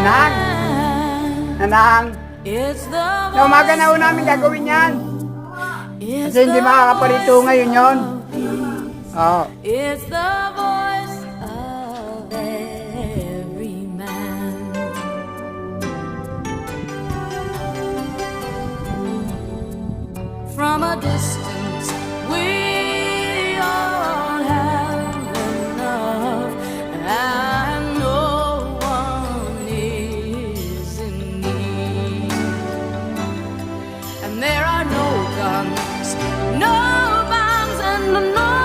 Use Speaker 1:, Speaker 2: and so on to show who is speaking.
Speaker 1: Nanang! Nanang! Na umaga na ho namin gagawin yan. Kasi hindi makakaparito ngayon yon. Oo.
Speaker 2: It's the voice of every man. From a distance, we all have enough, and no one is in need. And there are no guns, no bombs, and no